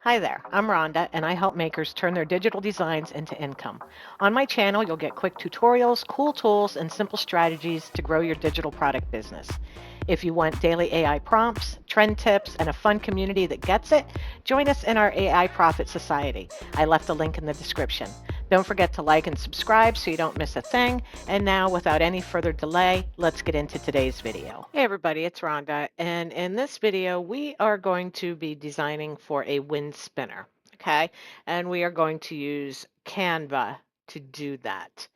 Hi there, I'm Rhonda, and I help makers turn their digital designs into income. On my channel, you'll get quick tutorials, cool tools, and simple strategies to grow your digital product business. If you want daily AI prompts, trend tips, and a fun community that gets it, join us in our AI Profit Society. I left a link in the description. Don't forget to like and subscribe so you don't miss a thing. And now, without any further delay, let's get into today's video. Hey everybody, it's Rhonda, and in this video, we are going to be designing for a wind spinner, okay? And we are going to use Canva to do that.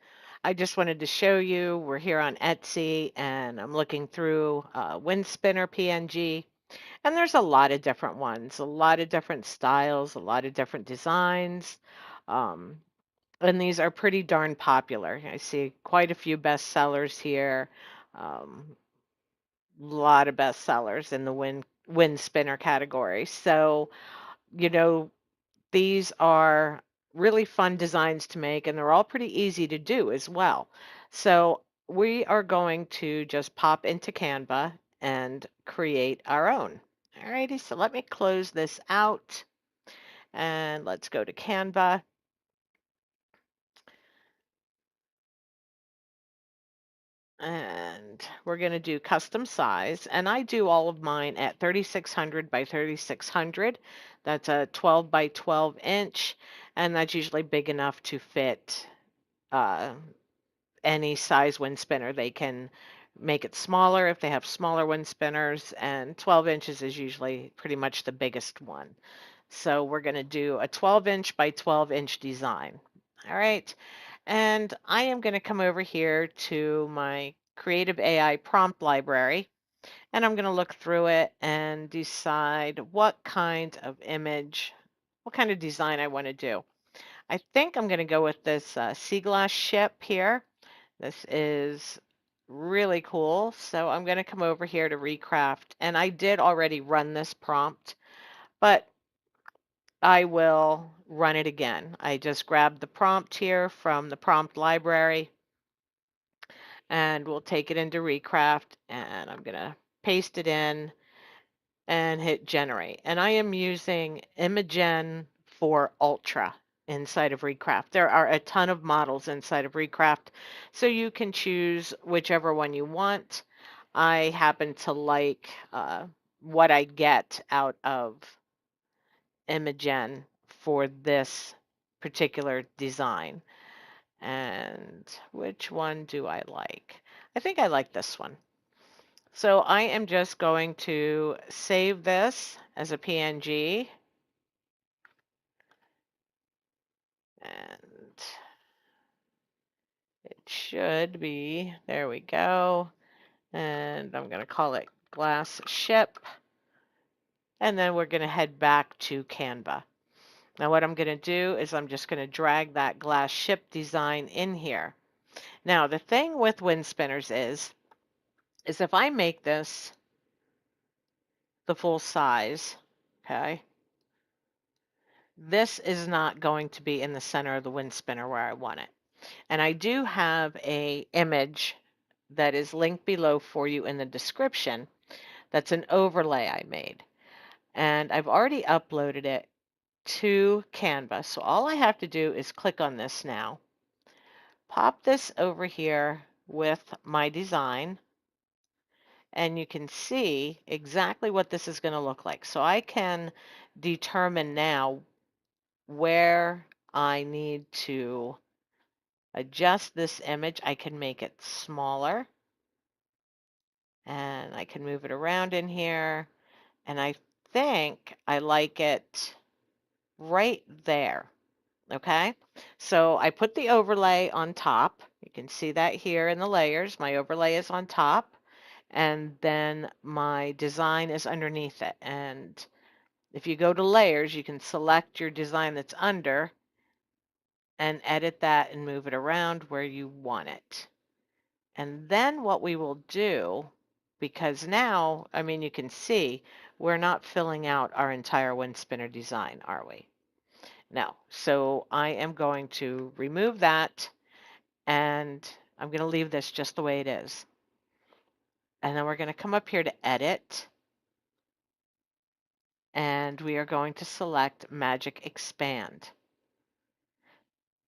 I just wanted to show you, we're here on Etsy, and I'm looking through wind spinner PNG, and there's a lot of different ones, a lot of different styles, a lot of different designs. Um, and these are pretty darn popular. I see quite a few bestsellers here. Lot of bestsellers in the wind spinner category. So, you know, these are really fun designs to make, and they're all pretty easy to do as well. So we are going to just pop into Canva and create our own. Alrighty, so let me close this out and let's go to Canva. And we're going to do custom size. And I do all of mine at 3600 by 3600. That's a 12 by 12 inch. And that's usually big enough to fit uh, any size wind spinner. They can make it smaller if they have smaller wind spinners. And 12 inches is usually pretty much the biggest one. So we're going to do a 12-inch by 12-inch design. All right. And I am going to come over here to my Creative AI prompt library, and I'm going to look through it and decide what kind of image, what kind of design I want to do. I think I'm going to go with this sea glass ship here. This is really cool. So I'm going to come over here to Recraft, and I did already run this prompt, but I will run it again. I just grabbed the prompt here from the prompt library, and we'll take it into Recraft, and I'm going to paste it in and hit generate. And I am using Imagen for Ultra inside of Recraft. There are a ton of models inside of Recraft, so you can choose whichever one you want. I happen to like what I get out of Imagen for this particular design. And which one do I like? I think I like this one. So I am just going to save this as a PNG. And it should be, there we go. And I'm going to call it glass ship. And then we're going to head back to Canva. Now what I'm going to do is I'm just going to drag that glass ship design in here. Now the thing with wind spinners is if I make this the full size, okay, this is not going to be in the center of the wind spinner where I want it. And I do have a image that is linked below for you in the description. That's an overlay I made. And I've already uploaded it to Canva. So all I have to do is click on this now, pop this over here with my design, and you can see exactly what this is going to look like. So I can determine now where I need to adjust this image. I can make it smaller, and I can move it around in here, and I think I like it right there. Okay, so I put the overlay on top. You can see that here in the layers. My overlay is on top, and then my design is underneath it. And if you go to layers, you can select your design that's under and edit that and move it around where you want it. And then what we will do, because now, I mean, you can see we're not filling out our entire wind spinner design, are we? No. So I am going to remove that, and I'm going to leave this just the way it is. And then we're going to come up here to edit. and we are going to select Magic Expand,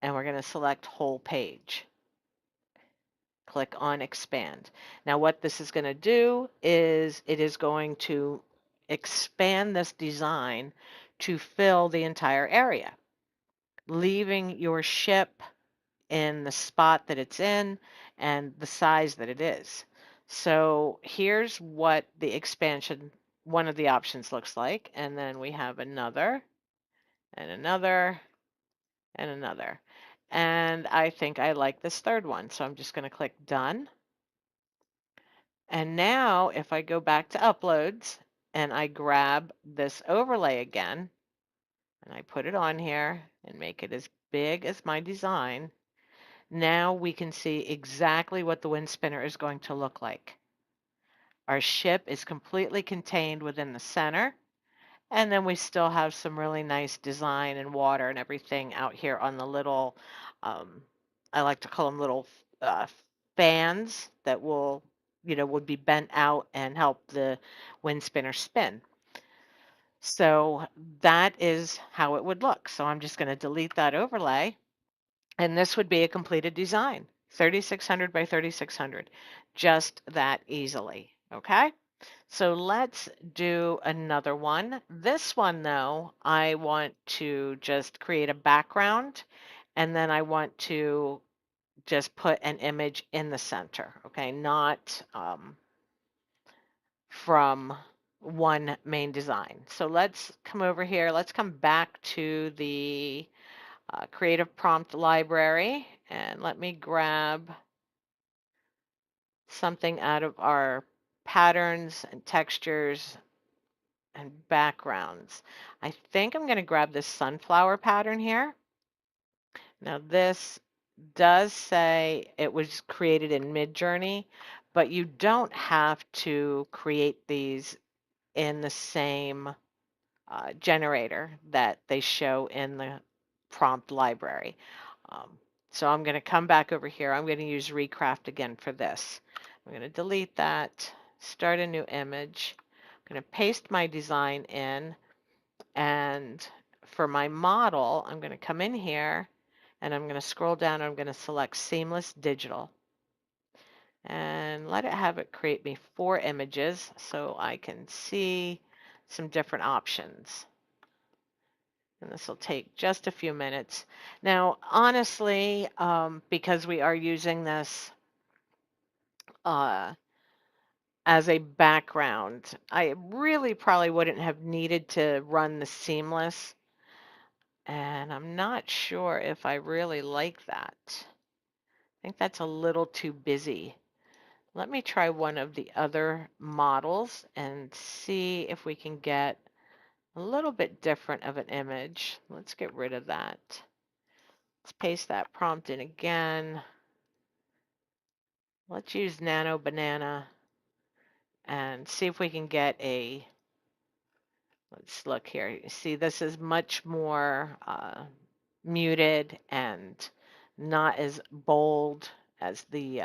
and we're going to select Whole Page. Click on Expand. Now what this is going to do is it is going to expand this design to fill the entire area, leaving your ship in the spot that it's in and the size that it is. So here's what the expansion, one of the options looks like. And then we have another and another and another. And I think I like this third one. So I'm just going to click Done. And now if I go back to Uploads and I grab this overlay again and I put it on here and make it as big as my design, now we can see exactly what the wind spinner is going to look like. Our ship is completely contained within the center, and then we still have some really nice design and water and everything out here on the little, I like to call them little uh, fans that will, would be bent out and help the wind spinner spin. So that is how it would look. So I'm just going to delete that overlay. And this would be a completed design, 3600 by 3600, just that easily, okay? So let's do another one. This one, though, I want to just create a background, and then I want to just put an image in the center, okay? Not from one main design. So let's come over here. Let's come back to the Creative Prompt Library, and let me grab something out of our patterns and textures and backgrounds. I think I'm going to grab this sunflower pattern here. Now this does say it was created in Midjourney, but you don't have to create these in the same generator that they show in the prompt library. Um, so I'm going to come back over here. I'm going to use Recraft again for this. I'm going to delete that, start a new image. I'm going to paste my design in, and for my model, I'm going to come in here and I'm going to scroll down and I'm going to select Seamless Digital and let it have it create me 4 images so I can see some different options. And this will take just a few minutes. Now, honestly, because we are using this uh, as a background, I really probably wouldn't have needed to run the seamless. And I'm not sure if I really like that. I think that's a little too busy. Let me try one of the other models and see if we can get a little bit different of an image. Let's get rid of that. Let's paste that prompt in again. Let's use Nano Banana and see if we can get a, let's look here. You see, this is much more muted and not as bold as the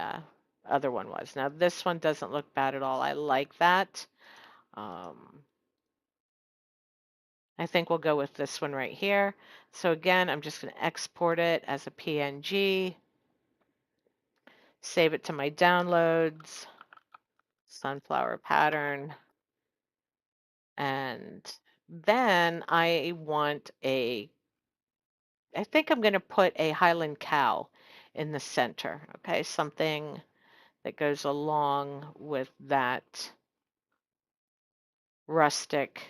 other one was. Now, this one doesn't look bad at all. I like that. I think we'll go with this one right here. So again, I'm just going to export it as a PNG, save it to my downloads, sunflower pattern, and then I think I'm going to put a Highland cow in the center, okay? Something that goes along with that rustic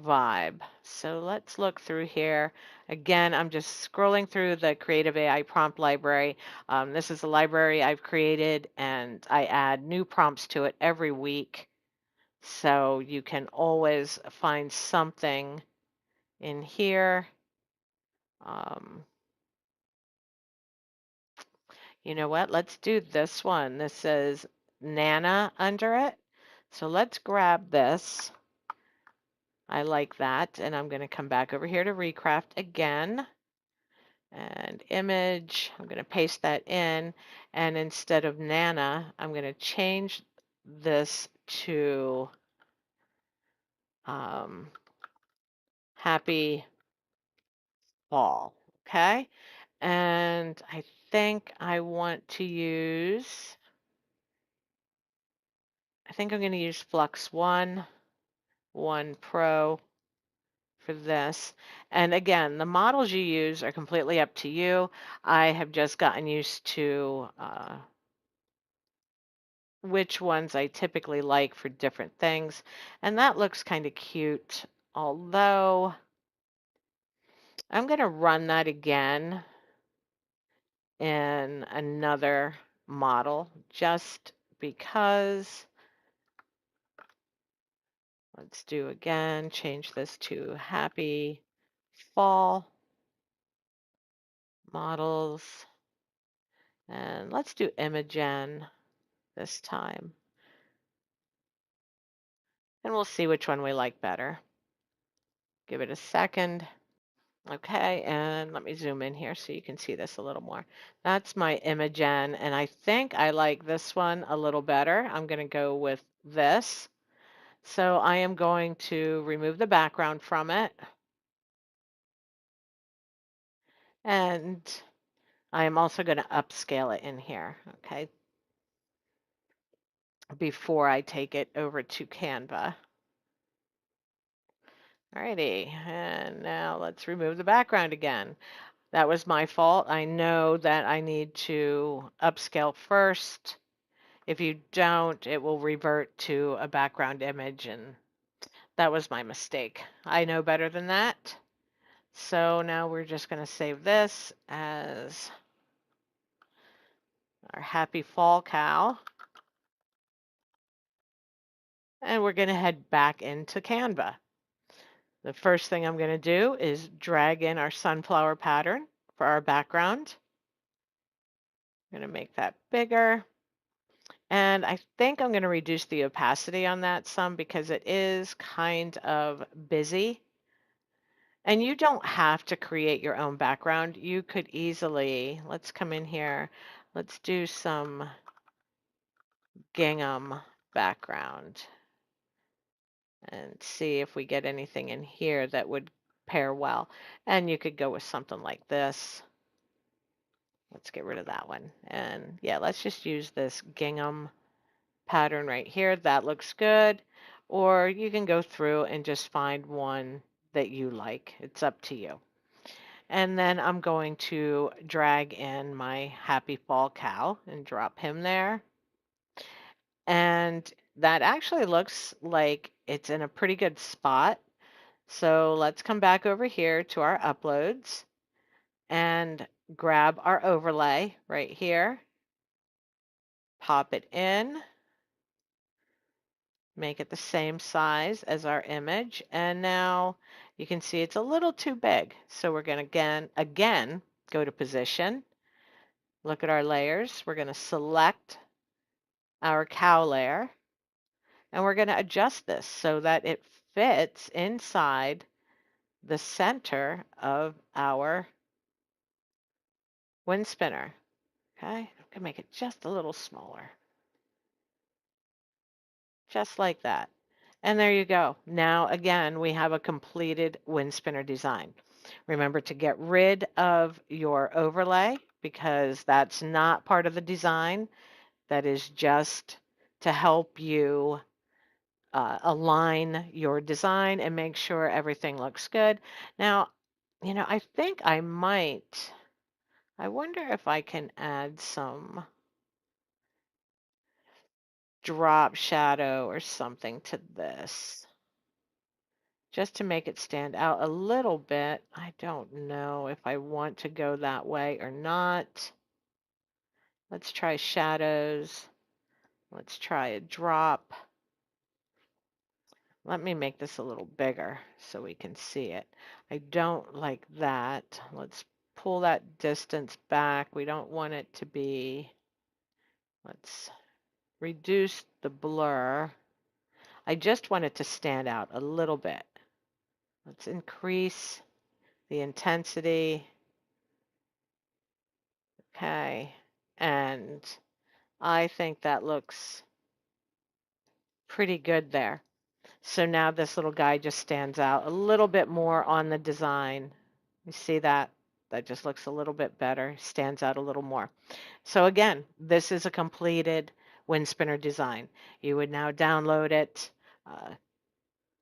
vibe. So let's look through here. Again, I'm just scrolling through the Creative AI prompt library. This is a library I've created and I add new prompts to it every week. So you can always find something in here. You know what? Let's do this one. This says Nana under it. So let's grab this. I like that. And I'm going to come back over here to Recraft again. And image, I'm going to paste that in. And instead of Nana, I'm going to change this to um, happy fall. Okay. And I think I want to use, I think I'm going to use Flux 1 Pro for this. And again, the models you use are completely up to you. I have just gotten used to which ones I typically like for different things. And that looks kind of cute, although I'm going to run that again in another model just because. Let's do again, change this to happy fall models. And let's do Imogen this time. And we'll see which one we like better. Give it a second. Okay, and let me zoom in here so you can see this a little more. That's my Imogen, and I think I like this one a little better. I'm going to go with this. So I am going to remove the background from it. And I am also going to upscale it in here, okay, before I take it over to Canva. Alrighty, and now let's remove the background again. That was my fault. I know that I need to upscale first. If you don't, it will revert to a background image, and that was my mistake. I know better than that. So now we're just going to save this as our happy fall cow. And we're going to head back into Canva. The first thing I'm going to do is drag in our sunflower pattern for our background. I'm going to make that bigger. And I think I'm going to reduce the opacity on that some because it is kind of busy. And you don't have to create your own background. You could easily, let's come in here, let's do some gingham background and see if we get anything in here that would pair well. And you could go with something like this. Let's get rid of that one. And yeah, let's just use this gingham pattern right here. That looks good. Or you can go through and just find one that you like. It's up to you. And then I'm going to drag in my happy fall cow and drop him there. And that actually looks like it's in a pretty good spot. So let's come back over here to our uploads and grab our overlay right here, pop it in, make it the same size as our image. And now you can see it's a little too big. So we're going to again go to position, look at our layers. We're going to select our cow layer and we're going to adjust this so that it fits inside the center of our wind spinner. Okay, I'm going to make it just a little smaller. Just like that. And there you go. Now, again, we have a completed wind spinner design. Remember to get rid of your overlay because that's not part of the design. That is just to help you align your design and make sure everything looks good. Now, I think I wonder if I can add some drop shadow or something to this just to make it stand out a little bit. I don't know if I want to go that way or not. Let's try shadows. Let's try a drop. Let me make this a little bigger so we can see it. I don't like that. Let's pull that distance back. We don't want it to be, let's reduce the blur. I just want it to stand out a little bit. Let's increase the intensity. Okay. And I think that looks pretty good there. So now this little guy just stands out a little bit more on the design. You see that? That just looks a little bit better, stands out a little more. So again, this is a completed wind spinner design. You would now download it, uh,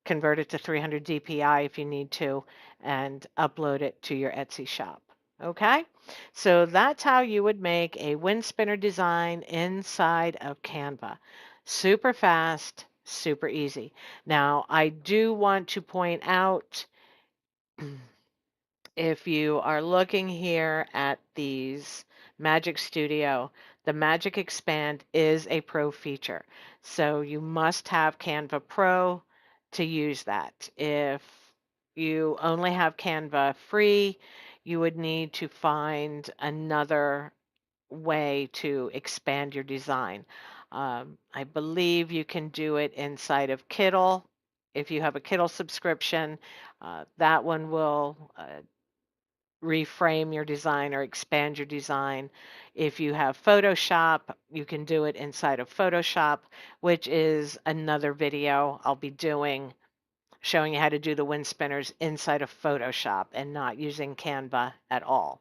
convert it to 300 DPI if you need to, and upload it to your Etsy shop. Okay, so that's how you would make a wind spinner design inside of Canva. Super fast, super easy. Now, I do want to point out if you are looking here at these Magic Studio, the Magic Expand is a pro feature. So you must have Canva Pro to use that. If you only have Canva free, you would need to find another way to expand your design. I believe you can do it inside of Kittl. If you have a Kittl subscription, that one will reframe your design or expand your design. If you have Photoshop, you can do it inside of Photoshop, which is another video I'll be doing showing you how to do the wind spinners inside of Photoshop and not using Canva at all.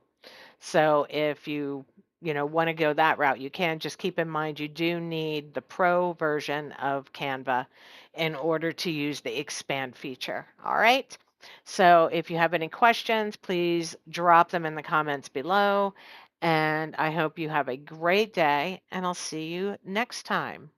So if you want to go that route, you can. Just keep in mind you do need the pro version of Canva in order to use the expand feature. All right. So if you have any questions, please drop them in the comments below. And I hope you have a great day, and I'll see you next time.